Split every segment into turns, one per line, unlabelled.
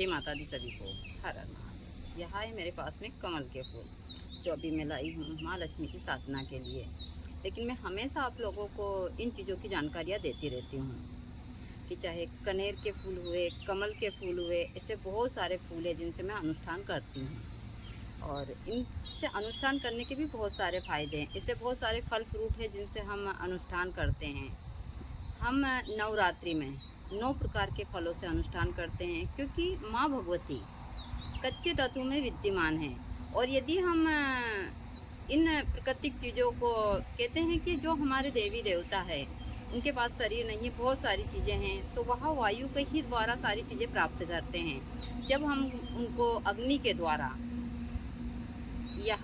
जय माता दी सभी को। हर हर महादेव। यहाँ है मेरे पास में कमल के फूल, जो अभी मैं लाई हूँ माँ लक्ष्मी की साधना के लिए। लेकिन मैं हमेशा आप लोगों को इन चीज़ों की जानकारियाँ देती रहती हूँ कि चाहे कनेर के फूल हुए, कमल के फूल हुए, ऐसे बहुत सारे फूल हैं जिनसे मैं अनुष्ठान करती हूँ। और इनसे अनुष्ठान करने के भी बहुत सारे फ़ायदे हैं। ऐसे बहुत सारे फल फ्रूट हैं जिनसे हम अनुष्ठान करते हैं। हम नवरात्रि में 9 प्रकार के फलों से अनुष्ठान करते हैं, क्योंकि माँ भगवती कच्चे तत्व में विद्यमान है। और यदि हम इन प्राकृतिक चीज़ों को कहते हैं कि जो हमारे देवी देवता है उनके पास शरीर नहीं, बहुत सारी चीज़ें हैं, तो वह वायु के ही द्वारा सारी चीज़ें प्राप्त करते हैं। जब हम उनको अग्नि के द्वारा, यह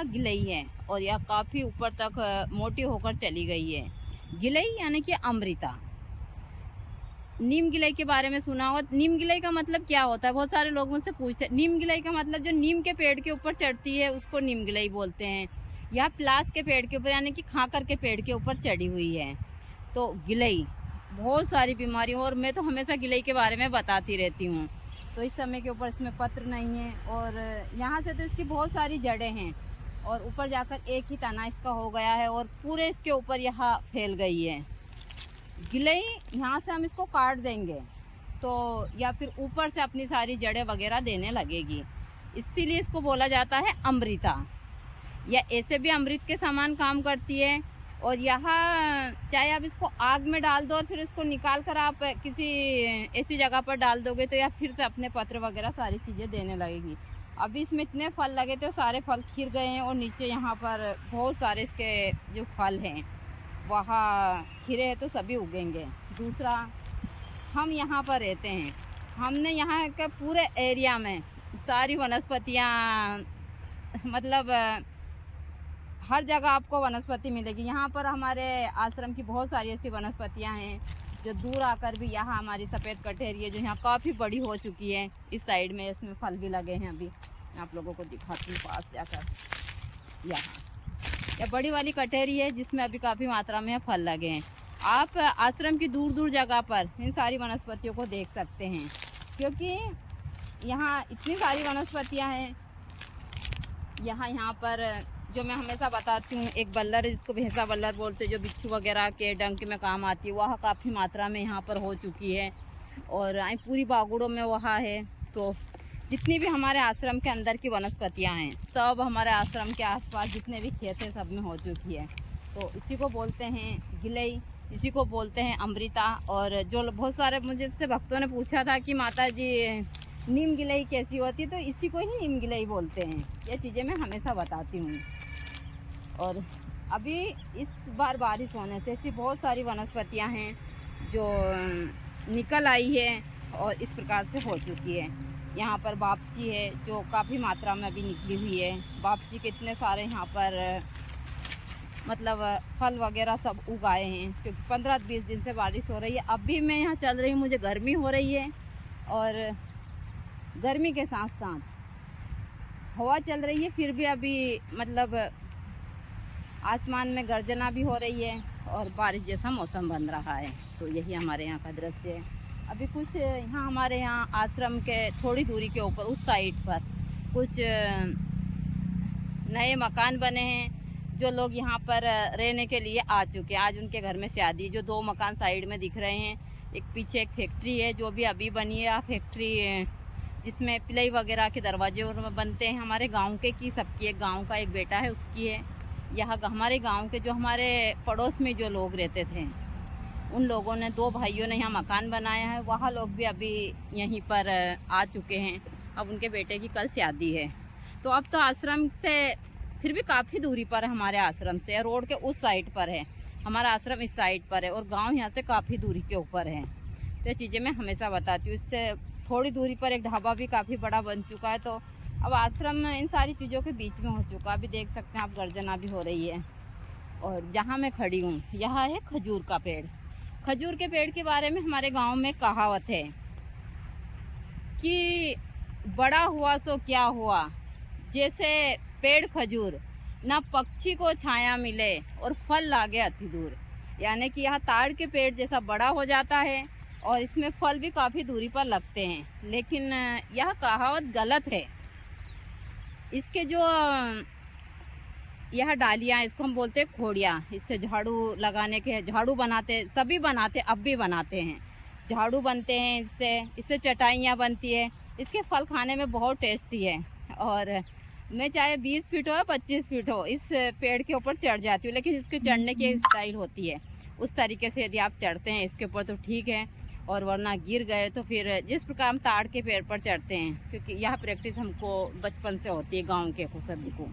गिलई है और यह काफ़ी ऊपर तक मोटी होकर चली गई है। गिलई यानी कि अमृता। नीम गिलई के बारे में सुना होगा। नीम गिलई का मतलब क्या होता है, बहुत सारे लोग मुझसे पूछते हैं। नीम गिलई का मतलब जो नीम के पेड़ के ऊपर चढ़ती है उसको नीम गिलई बोलते हैं। यह प्लास के पेड़ के ऊपर यानी कि खाकर के पेड़ के ऊपर चढ़ी हुई है। तो गिलई बहुत सारी बीमारियों, और मैं तो हमेशा गिलई के बारे में बताती रहती हूँ। तो इस समय के ऊपर इसमें पत्र नहीं है, और यहाँ से तो इसकी बहुत सारी जड़ें हैं, और ऊपर जाकर एक ही तना इसका हो गया है और पूरे इसके ऊपर यह फैल गई है गिलई। यहाँ से हम इसको काट देंगे तो या फिर ऊपर से अपनी सारी जड़ें वगैरह देने लगेगी, इसीलिए इसको बोला जाता है अमृता। या ऐसे भी अमृत के समान काम करती है। और यहाँ चाहे आप इसको आग में डाल दो और फिर इसको निकाल कर आप किसी ऐसी जगह पर डाल दोगे तो यह फिर से अपने पत्र वगैरह सारी चीज़ें देने लगेगी। अभी इसमें इतने फल लगे थे, सारे फल खिल गए हैं, और नीचे यहाँ पर बहुत सारे इसके जो फल हैं वहाँ खिरे हैं, तो सभी उगेंगे। दूसरा, हम यहाँ पर रहते हैं, हमने यहाँ के पूरे एरिया में सारी वनस्पतियाँ, मतलब हर जगह आपको वनस्पति मिलेगी। यहाँ पर हमारे आश्रम की बहुत सारी ऐसी वनस्पतियाँ हैं जो दूर आकर भी, यहाँ हमारी सफ़ेद कटहरी है जो यहाँ काफ़ी बड़ी हो चुकी है। इस साइड में इसमें फल भी लगे हैं। अभी आप लोगों को दिखाती हूँ पास जाकर। यहाँ यह बड़ी वाली कटहरी है जिसमें अभी काफ़ी मात्रा में फल लगे हैं। आप आश्रम की दूर दूर जगह पर इन सारी वनस्पतियों को देख सकते हैं, क्योंकि यहाँ इतनी सारी वनस्पतियाँ हैं। यहाँ पर जो मैं हमेशा बताती हूँ, एक बल्लर है जिसको भैंसा बल्लर बोलते हैं, जो बिच्छू वगैरह के डंक में काम आती है, वह काफ़ी मात्रा में यहाँ पर हो चुकी है। और पूरी बागुड़ों में वह है। तो जितनी भी हमारे आश्रम के अंदर की वनस्पतियाँ हैं सब हमारे आश्रम के आसपास जितने भी खेत हैं सब में हो चुकी है। तो इसी को बोलते हैं गिलई, इसी को बोलते हैं अमृता। और जो बहुत सारे मुझे भक्तों ने पूछा था कि माता जी नीम गिलई कैसी होती है, तो इसी को ही नीम गिलई बोलते हैं। ये चीज़ें मैं हमेशा बताती हूँ। और अभी इस बार बारिश होने से ऐसी बहुत सारी वनस्पतियाँ हैं जो निकल आई है और इस प्रकार से हो चुकी है। यहाँ पर बापची है जो काफ़ी मात्रा में अभी निकली हुई है। बापची के इतने सारे यहाँ पर मतलब फल वगैरह सब उगाए हैं, क्योंकि 15-20 दिन से बारिश हो रही है। अभी मैं यहाँ चल रही हूँ, मुझे गर्मी हो रही है, और गर्मी के साथ साथ हवा चल रही है, फिर भी अभी मतलब आसमान में गर्जना भी हो रही है और बारिश जैसा मौसम बन रहा है। तो यही हमारे यहाँ का दृश्य है। अभी कुछ यहाँ हमारे यहाँ आश्रम के थोड़ी दूरी के ऊपर उस साइड पर कुछ नए मकान बने हैं, जो लोग यहाँ पर रहने के लिए आ चुके हैं। आज उनके घर में शादी, जो 2 मकान साइड में दिख रहे हैं, एक पीछे एक फैक्ट्री है जो भी अभी बनी है। फैक्ट्री जिसमें पिलई वगैरह के दरवाजे और बनते हैं, हमारे गांव के की सबकी, एक गांव का एक बेटा है उसकी है। यहाँ हमारे गांव के जो हमारे पड़ोस में जो लोग रहते थे उन लोगों ने, 2 भाइयों ने यहाँ मकान बनाया है। वहाँ लोग भी अभी यहीं पर आ चुके हैं। अब उनके बेटे की कल शादी है। तो अब तो आश्रम से फिर भी काफ़ी दूरी पर है, हमारे आश्रम से रोड के उस साइड पर है, हमारा आश्रम इस साइड पर है, और गांव यहाँ से काफ़ी दूरी के ऊपर है। तो ये चीज़ें मैं हमेशा बताती हूँ। इससे थोड़ी दूरी पर एक ढाबा भी काफ़ी बड़ा बन चुका है। तो अब आश्रम इन सारी चीज़ों के बीच में हो चुका। अभी देख सकते हैं आप, गर्जना भी हो रही है। और जहाँ मैं खड़ी हूँ यहाँ है खजूर का पेड़। खजूर के पेड़ के बारे में हमारे गांव में कहावत है कि बड़ा हुआ सो क्या हुआ, जैसे पेड़ खजूर, ना पक्षी को छाया मिले और फल लागे अति दूर। यानी कि यह ताड़ के पेड़ जैसा बड़ा हो जाता है और इसमें फल भी काफ़ी दूरी पर लगते हैं। लेकिन यह कहावत गलत है। इसके जो यह डालियाँ, इसको हम बोलते हैं खोड़ियाँ, इससे झाड़ू लगाने के, झाड़ू बनाते, सभी बनाते, अब भी बनाते हैं, झाड़ू बनते हैं इससे चटाइयाँ बनती है। इसके फल खाने में बहुत टेस्टी है। और मैं चाहे 20 फीट हो या 25 फीट हो, इस पेड़ के ऊपर चढ़ जाती हूँ। लेकिन इसके चढ़ने की एक स्टाइल होती है, उस तरीके से यदि आप चढ़ते हैं इसके ऊपर तो ठीक है, और वरना गिर गए तो फिर जिस प्रकार हम ताड़ के पेड़ पर चढ़ते हैं, क्योंकि यह प्रैक्टिस हमको बचपन से होती है गाँव के सभी को।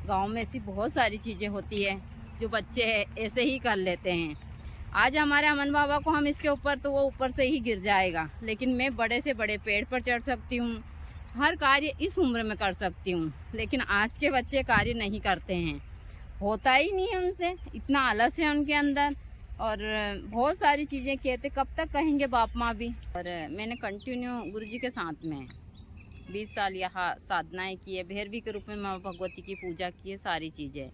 गांव में ऐसी बहुत सारी चीज़ें होती है जो बच्चे ऐसे ही कर लेते हैं। आज हमारे अमन बाबा को हम इसके ऊपर, तो वो ऊपर से ही गिर जाएगा, लेकिन मैं बड़े से बड़े पेड़ पर चढ़ सकती हूँ, हर कार्य इस उम्र में कर सकती हूँ। लेकिन आज के बच्चे कार्य नहीं करते हैं, होता ही नहीं है उनसे, इतना आलस है उनके अंदर। और बहुत सारी चीज़ें कहते, कब तक कहेंगे बाप माँ भी। और मैंने कंटिन्यू गुरुजी के साथ में 20 साल यहाँ साधनाएं की है, भैरवी के रूप में माँ भगवती की पूजा की है, सारी चीज़ें।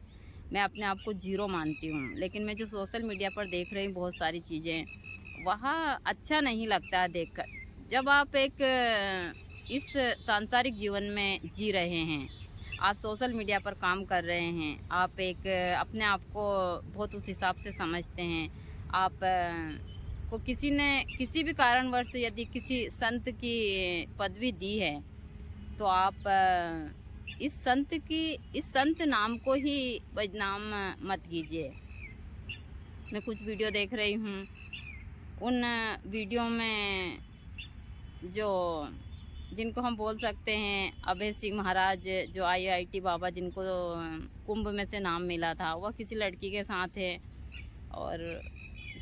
मैं अपने आप को जीरो मानती हूँ। लेकिन मैं जो सोशल मीडिया पर देख रही हूँ बहुत सारी चीज़ें, वहाँ अच्छा नहीं लगता है देखकर। जब आप एक इस सांसारिक जीवन में जी रहे हैं, आप सोशल मीडिया पर काम कर रहे हैं, आप एक अपने आप को बहुत उस हिसाब से समझते हैं, आप को किसी ने किसी भी कारणवश यदि किसी संत की पदवी दी है, तो आप इस संत नाम को ही बदनाम मत कीजिए। मैं कुछ वीडियो देख रही हूँ, उन वीडियो में जो जिनको हम बोल सकते हैं अभय सिंह महाराज, जो IIT बाबा, जिनको कुंभ में से नाम मिला था, वह किसी लड़की के साथ है। और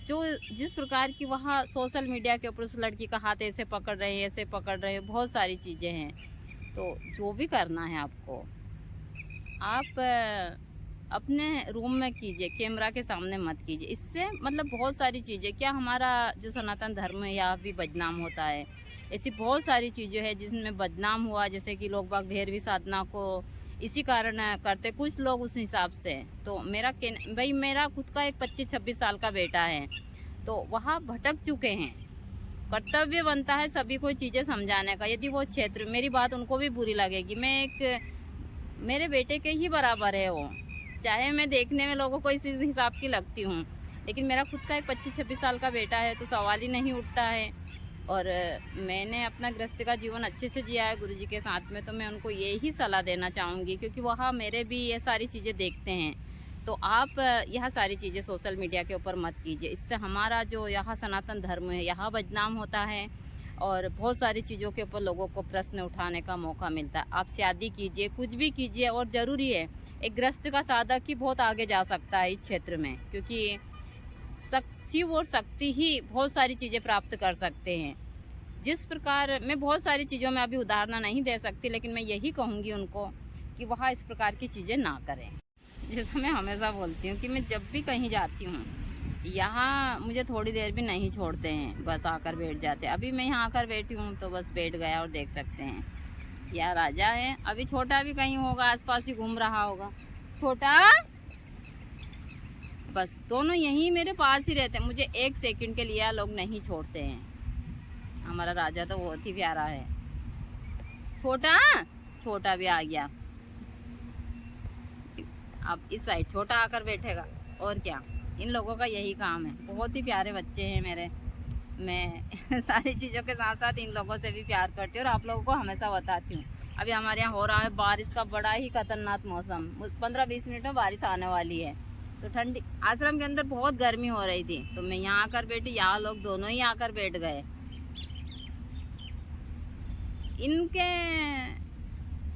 जो जिस प्रकार की वहाँ सोशल मीडिया के ऊपर उस लड़की का हाथ ऐसे पकड़ रहे हैं, ऐसे पकड़ रहे हैं, बहुत सारी चीज़ें हैं। तो जो भी करना है आपको, आप अपने रूम में कीजिए, कैमरा के सामने मत कीजिए। इससे मतलब बहुत सारी चीज़ें, क्या हमारा जो सनातन धर्म है यह भी बदनाम होता है। ऐसी बहुत सारी चीज़ें हैं जिसमें बदनाम हुआ, जैसे कि लोग बाग भैरवी साधना को इसी कारण करते, कुछ लोग उस हिसाब से। तो भाई मेरा खुद का एक 25-26 साल का बेटा है, तो वहाँ भटक चुके हैं। कर्तव्य बनता है सभी को चीज़ें समझाने का। यदि वो क्षेत्र, मेरी बात उनको भी बुरी लगेगी, मैं एक मेरे बेटे के ही बराबर है वो, चाहे मैं देखने में लोगों को इस हिसाब की लगती हूँ, लेकिन मेरा खुद का एक 25-26 साल का बेटा है, तो सवाल ही नहीं उठता है। और मैंने अपना गृहस्थ का जीवन अच्छे से जिया है गुरुजी के साथ में, तो मैं उनको यही सलाह देना चाहूँगी, क्योंकि वहाँ मेरे भी ये सारी चीज़ें देखते हैं। तो आप यह सारी चीज़ें सोशल मीडिया के ऊपर मत कीजिए, इससे हमारा जो यहाँ सनातन धर्म है यहाँ बदनाम होता है, और बहुत सारी चीज़ों के ऊपर लोगों को प्रश्न उठाने का मौका मिलता है। आप शादी कीजिए, कुछ भी कीजिए, और ज़रूरी है एक गृहस्थ का साधक ही बहुत आगे जा सकता है इस क्षेत्र में, क्योंकि शिव और शक्ति ही बहुत सारी चीज़ें प्राप्त कर सकते हैं। जिस प्रकार मैं बहुत सारी चीज़ों में अभी उदाहरण नहीं दे सकती, लेकिन मैं यही कहूँगी उनको कि वहाँ इस प्रकार की चीज़ें ना करें। जैसा मैं हमेशा बोलती हूँ कि मैं जब भी कहीं जाती हूँ, यहाँ मुझे थोड़ी देर भी नहीं छोड़ते हैं, बस आकर बैठ जाते हैं। अभी मैं यहाँ आकर बैठी हूँ तो बस बैठ गया, और देख सकते हैं यह राजा है। अभी छोटा भी कहीं होगा, आसपास ही घूम रहा होगा। छोटा, बस दोनों यहीं मेरे पास ही रहते हैं, मुझे एक सेकंड के लिए लोग नहीं छोड़ते हैं। हमारा राजा तो बहुत ही प्यारा है। छोटा, छोटा भी आ गया, अब इस साइड छोटा आकर बैठेगा, और क्या। इन लोगों का यही काम है, बहुत ही प्यारे बच्चे हैं मेरे। मैं सारी चीज़ों के साथ साथ इन लोगों से भी प्यार करती हूँ, और आप लोगों को हमेशा बताती हूँ। अभी हमारे यहाँ हो रहा है बारिश का बड़ा ही खतरनाक मौसम, 15-20 मिनट में बारिश आने वाली है। तो ठंडी, आश्रम के अंदर बहुत गर्मी हो रही थी, तो मैं यहाँ आकर बैठी, यहाँ लोग दोनों ही आकर बैठ गए। इनके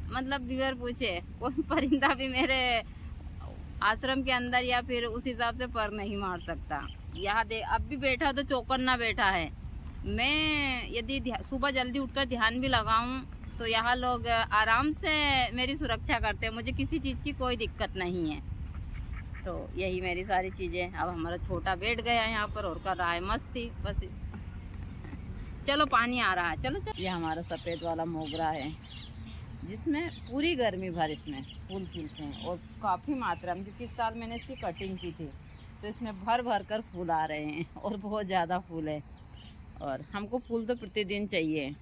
मतलब बिगर पूछे कोई परिंदा भी मेरे आश्रम के अंदर या फिर उस हिसाब से पर नहीं मार सकता। यहाँ दे, अब भी बैठा तो चौकन्ना बैठा है। मैं यदि सुबह जल्दी उठकर ध्यान भी लगाऊं तो यहाँ लोग आराम से मेरी सुरक्षा करते हैं, मुझे किसी चीज़ की कोई दिक्कत नहीं है। तो यही मेरी सारी चीज़ें। अब हमारा छोटा बैठ गया यहाँ पर और कर रहा है मस्ती, बस। चलो पानी आ रहा है, चलो चलो। ये हमारा सफ़ेद वाला मोगरा है, जिसमें पूरी गर्मी भर इसमें फूल खिलते हैं, और काफ़ी मात्रा में, क्योंकि इस साल मैंने इसकी कटिंग की थी, तो इसमें भर भर कर फूल आ रहे हैं, और बहुत ज़्यादा फूल है। और हमको फूल तो प्रतिदिन चाहिए,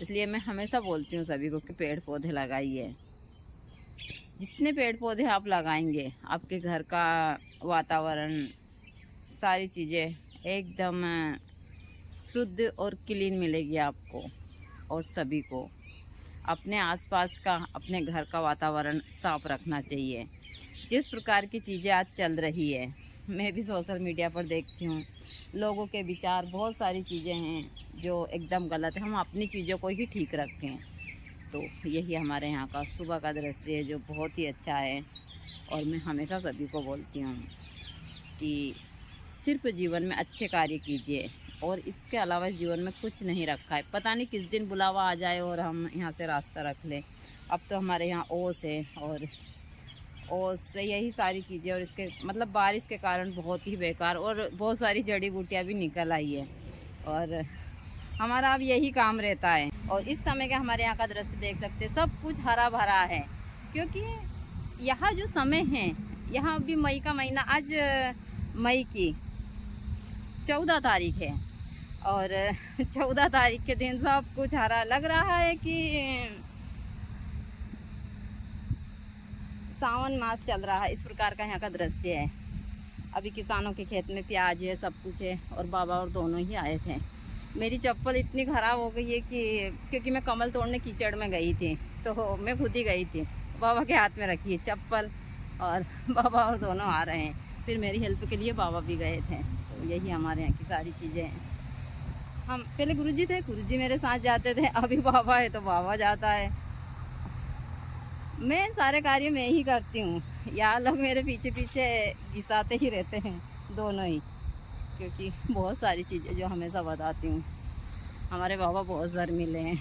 इसलिए मैं हमेशा बोलती हूँ सभी को कि पेड़ पौधे लगाइए। जितने पेड़ पौधे आप लगाएंगे आपके घर का वातावरण, सारी चीज़ें एकदम शुद्ध और क्लीन मिलेगी आपको। और सभी को अपने आसपास का, अपने घर का वातावरण साफ रखना चाहिए। जिस प्रकार की चीज़ें आज चल रही है, मैं भी सोशल मीडिया पर देखती हूँ, लोगों के विचार, बहुत सारी चीज़ें हैं जो एकदम गलत है। हम अपनी चीज़ों को ही ठीक रखें। तो यही हमारे यहाँ का सुबह का दृश्य है जो बहुत ही अच्छा है। और मैं हमेशा सभी को बोलती हूँ कि सिर्फ जीवन में अच्छे कार्य कीजिए, और इसके अलावा इस जीवन में कुछ नहीं रखा है। पता नहीं किस दिन बुलावा आ जाए और हम यहाँ से रास्ता रख लें। अब तो हमारे यहाँ ओस है, और ओस से यही सारी चीज़ें, और इसके मतलब बारिश के कारण बहुत ही बेकार और बहुत सारी जड़ी बूटियाँ भी निकल आई है। और हमारा अब यही काम रहता है। और इस समय का हमारे यहाँ का दृश्य देख सकते हैं, सब कुछ हरा भरा है। क्योंकि यहाँ जो समय है, यहाँ अभी मई का महीना, आज मई की 14 तारीख है, और 14 तारीख के दिन सब कुछ हरा लग रहा है कि सावन मास चल रहा है। इस प्रकार का यहाँ का दृश्य है। अभी किसानों के खेत में प्याज है, सब कुछ है, और बाबा और दोनों ही आए थे। मेरी चप्पल इतनी ख़राब हो गई है कि क्योंकि मैं कमल तोड़ने कीचड़ में गई थी, तो मैं खुद ही गई थी। बाबा के हाथ में रखी है चप्पल, और बाबा और दोनों आ रहे हैं। फिर मेरी हेल्प के लिए बाबा भी गए थे। तो यही हमारे यहाँ की सारी चीज़ें हैं। हम पहले गुरुजी थे, गुरुजी मेरे साथ जाते थे, अभी बाबा है तो बाबा जाता है। मैं सारे कार्य मैं ही करती हूँ, यहाँ लोग मेरे पीछे पीछे घिसाते ही रहते हैं, दोनों ही। क्योंकि बहुत सारी चीज़ें जो हमेशा बताती हूँ, हमारे बाबा बहुत शर्मीले हैं।